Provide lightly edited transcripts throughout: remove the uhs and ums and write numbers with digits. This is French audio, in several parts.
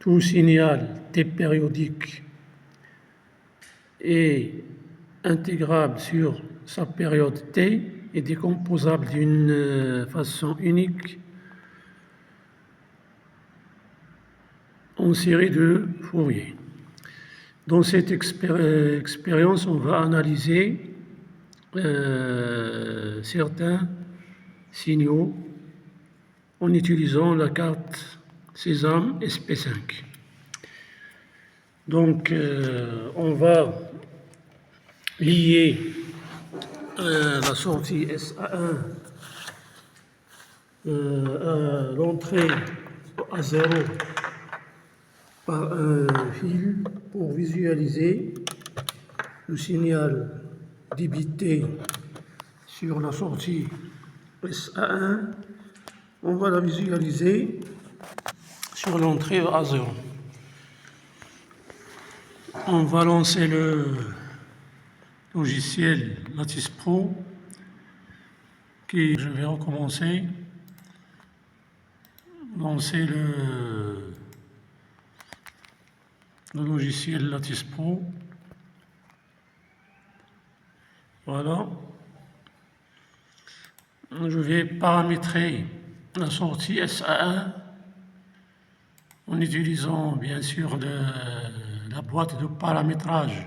tout signal T périodique est intégrable sur sa période T et décomposable d'une façon unique en série de Fourier. Dans cette expérience, on va analyser certains signaux en utilisant la carte Sésame SP5. Donc, on va lier la sortie SA1 à l'entrée A0 par un fil pour visualiser le signal débité sur la sortie SA1. On va la visualiser sur l'entrée A0. On va lancer le logiciel Lattice Pro je vais recommencer, lancer le logiciel Lattice Pro. Voilà. Je vais paramétrer la sortie SA1 en utilisant bien sûr la boîte de paramétrage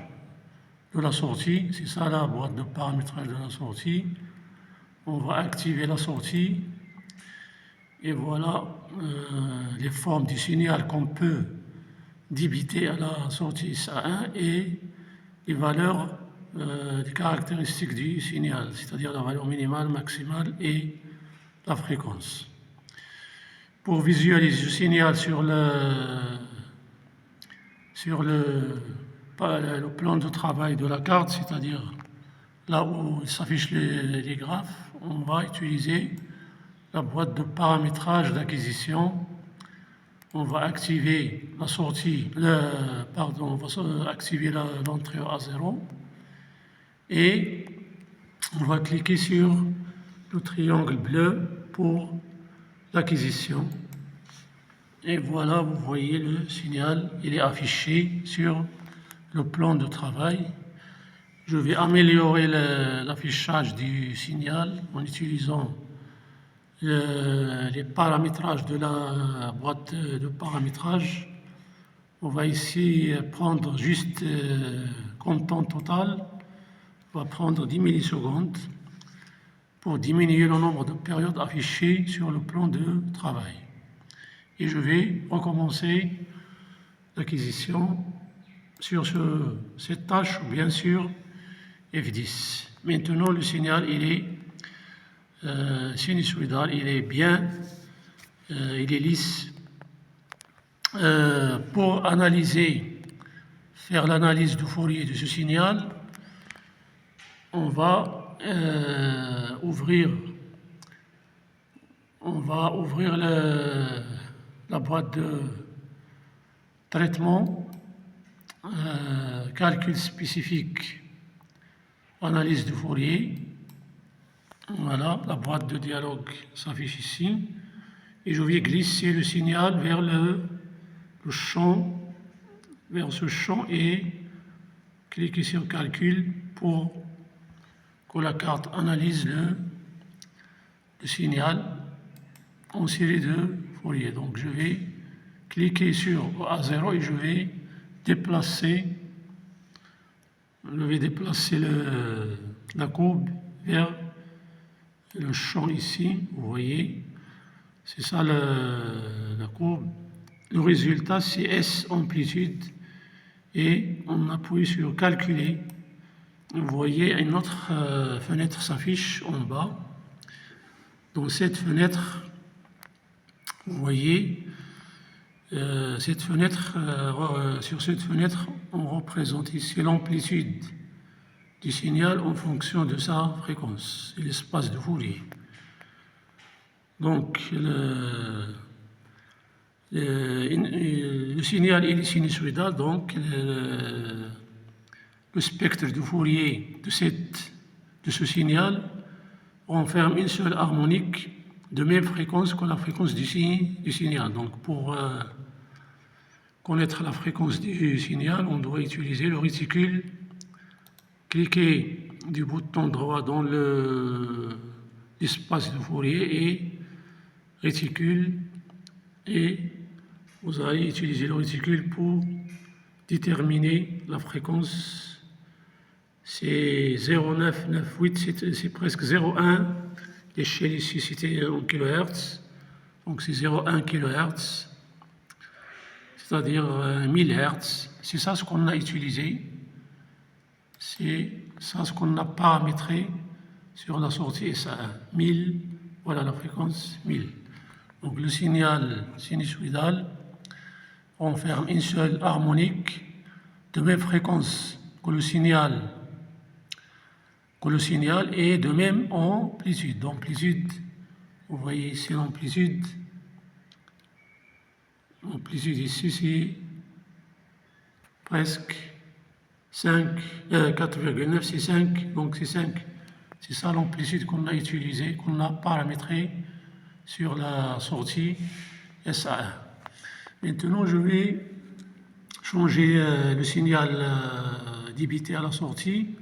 de la sortie. C'est ça la boîte de paramétrage de la sortie. On va activer la sortie et voilà les formes du signal qu'on peut débiter à la sortie SA1 et les valeurs des caractéristiques du signal, c'est-à-dire la valeur minimale, maximale et la fréquence. Pour visualiser le signal sur le plan de travail de la carte, c'est-à-dire là où s'affichent les graphes, on va utiliser la boîte de paramétrage d'acquisition. On va activer la sortie, on va activer l'entrée A0 et on va cliquer sur le triangle bleu pour l'acquisition. Et voilà, vous voyez le signal, il est affiché sur le plan de travail. Je vais améliorer l'affichage du signal en utilisant les paramétrages de la boîte de paramétrage. On va ici prendre juste comme temps total, on va prendre 10 millisecondes pour diminuer le nombre de périodes affichées sur le plan de travail. Et je vais recommencer l'acquisition sur cette tâche, bien sûr, F10. Maintenant, le signal, il est sinusoïdal, il est bien, il est lisse. Pour faire l'analyse du Fourier de ce signal, on va ouvrir la boîte de traitement, calcul spécifique, analyse du Fourier. Voilà, la boîte de dialogue s'affiche ici. Et je vais glisser le signal vers ce champ et cliquer sur calcul pour que la carte analyse le signal en série de Fourier. Donc je vais cliquer sur A0 et je vais déplacer la courbe vers le champ ici, vous voyez, c'est ça la courbe. Le résultat, c'est S amplitude et on appuie sur calculer. Vous voyez, une autre fenêtre s'affiche en bas. Dans cette fenêtre, vous voyez, sur cette fenêtre, on représente ici l'amplitude du signal en fonction de sa fréquence et l'espace de Fourier. Donc, le signal est sinusoïdal, donc le spectre de Fourier de ce signal renferme une seule harmonique de même fréquence que la fréquence du signal. Donc, pour connaître la fréquence du signal, on doit utiliser le réticule. Cliquez du bouton droit dans l'espace de Fourier et réticule, et vous allez utiliser le réticule pour déterminer la fréquence. C'est 0,998, c'est presque 0,1. L'échelle ici c'était en kHz, donc c'est 0,1 kHz, c'est-à-dire 1000 Hz. C'est ça ce qu'on a utilisé, c'est ça ce qu'on a paramétré sur la sortie SA1. 1000, voilà la fréquence 1000. Donc le signal sinusoïdal renferme une seule harmonique de même fréquence que le signal est de même amplitude. L'amplitude, vous voyez ici l'amplitude. L'amplitude ici c'est presque 4,9, c'est 5, donc c'est 5. C'est ça l'amplitude qu'on a utilisée, qu'on a paramétrée sur la sortie SA1. Maintenant, je vais changer le signal débité à la sortie.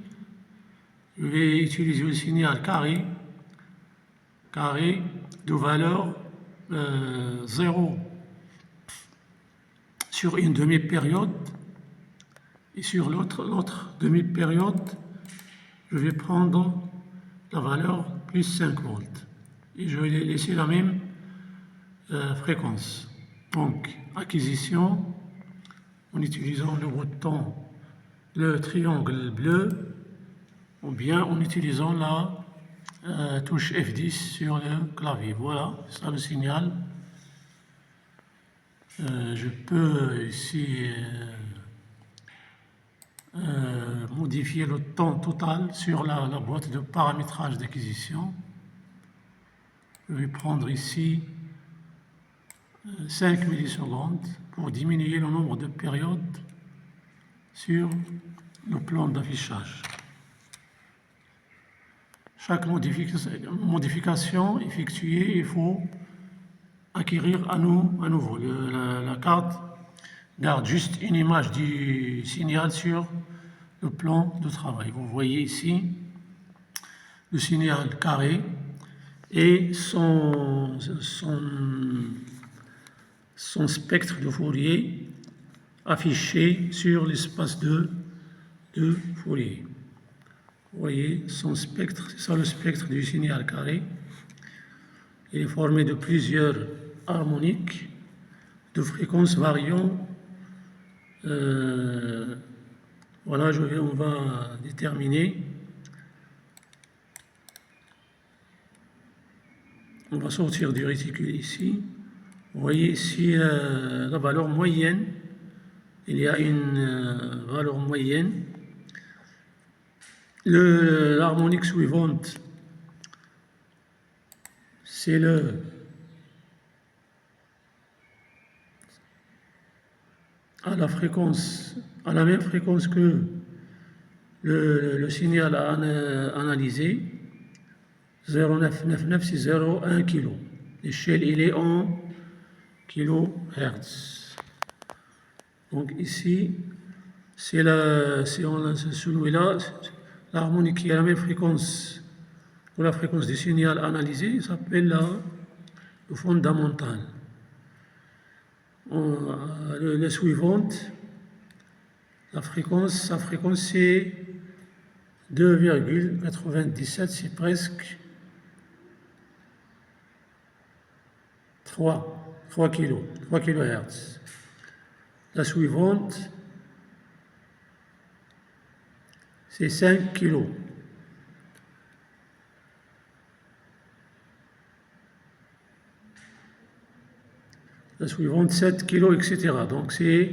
Je vais utiliser le signal carré de valeur 0 sur une demi-période, et sur l'autre demi-période, je vais prendre la valeur plus 5 volts et je vais laisser la même fréquence. Donc, acquisition, en utilisant le bouton, le triangle bleu, ou bien en utilisant la touche F10 sur le clavier. Voilà, c'est ça le signal. Je peux ici modifier le temps total sur la boîte de paramétrage d'acquisition. Je vais prendre ici 5 millisecondes pour diminuer le nombre de périodes sur le plan d'affichage. Chaque modification effectuée, il faut acquérir à nouveau. La carte garde juste une image du signal sur le plan de travail. Vous voyez ici le signal carré et son spectre de Fourier affiché sur l'espace de Fourier. Vous voyez son spectre, c'est ça le spectre du signal carré. Il est formé de plusieurs harmoniques de fréquences variant. Voilà, on va déterminer. On va sortir du réticule ici. Vous voyez ici la valeur moyenne. Il y a une valeur moyenne. L'harmonique suivante, c'est à la même fréquence que le signal à analyser. 0,999, c'est 0,1 kg. L'échelle, il est en kHz. Donc ici, c'est celui-là, l'harmonique qui a la même fréquence que la fréquence du signal analysé, s'appelle le fondamental. La suivante, sa fréquence c'est 2,97, c'est presque 3 kHz. La suivante, c'est 5 kg. La suivante, 7 kg, etc. Donc c'est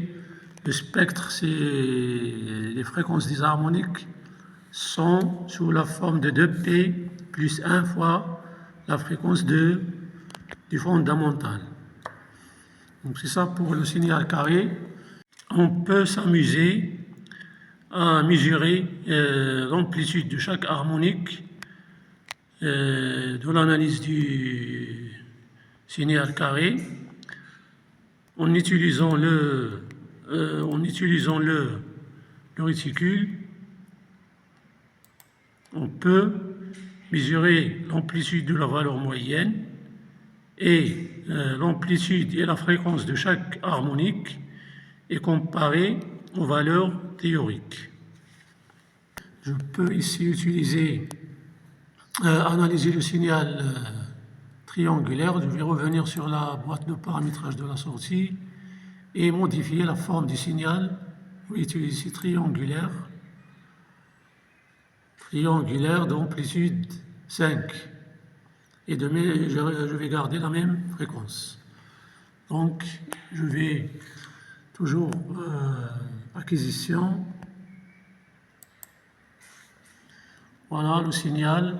le spectre, les fréquences des harmoniques sont sous la forme de 2P plus 1 fois la fréquence du fondamental. Donc c'est ça pour le signal carré. On peut s'amuser à mesurer l'amplitude de chaque harmonique de l'analyse du signal carré en utilisant le en utilisant le réticule, on peut mesurer l'amplitude de la valeur moyenne et l'amplitude et la fréquence de chaque harmonique et comparer aux valeurs théoriques. Je peux ici analyser le signal triangulaire. Je vais revenir sur la boîte de paramétrage de la sortie et modifier la forme du signal. Je vais utiliser ici triangulaire d'amplitude 5 et je vais garder la même fréquence. Donc je vais toujours acquisition. Voilà le signal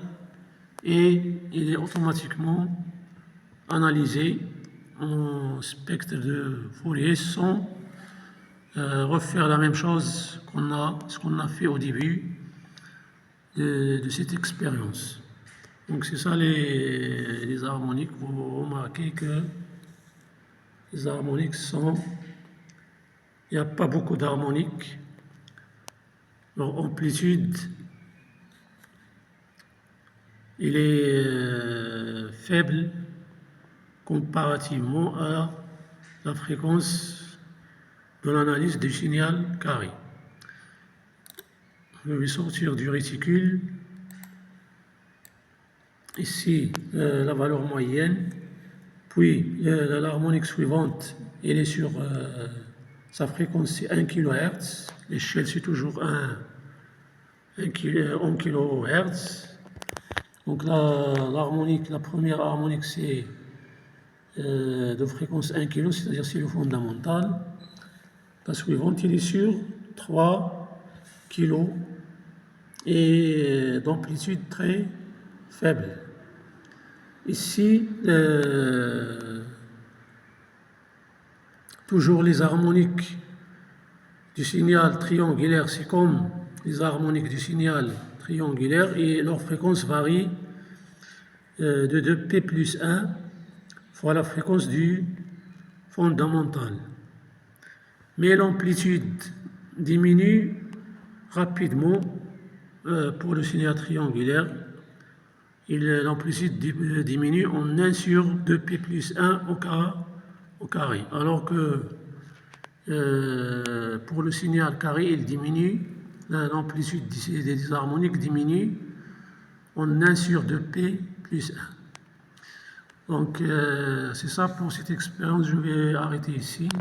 et il est automatiquement analysé en spectre de Fourier sans refaire la même chose ce qu'on a fait au début de cette expérience. Donc c'est ça les harmoniques. Vous remarquez que les harmoniques il n'y a pas beaucoup d'harmoniques. Leur amplitude, il est faible comparativement à la fréquence de l'analyse du signal carré. Je vais sortir du réticule. Ici, la valeur moyenne. Puis, l'harmonique suivante, elle est sur sa fréquence, c'est 1 kHz. L'échelle, c'est toujours 1 kHz. Donc, la première harmonique, c'est de fréquence 1 kg, c'est-à-dire c'est le fondamental. La suivante, il est sur 3 kg et d'amplitude très faible. Ici, toujours les harmoniques du signal triangulaire, c'est comme les harmoniques du signal triangulaire et leur fréquence varie de 2p plus 1 fois la fréquence du fondamental. Mais l'amplitude diminue rapidement pour le signal triangulaire. L'amplitude diminue en 1 sur 2p plus 1 au carré. Alors que pour le signal carré, il diminue, l'amplitude des harmoniques diminue en 1 sur 2p plus 1. Donc c'est ça pour cette expérience. Je vais arrêter ici.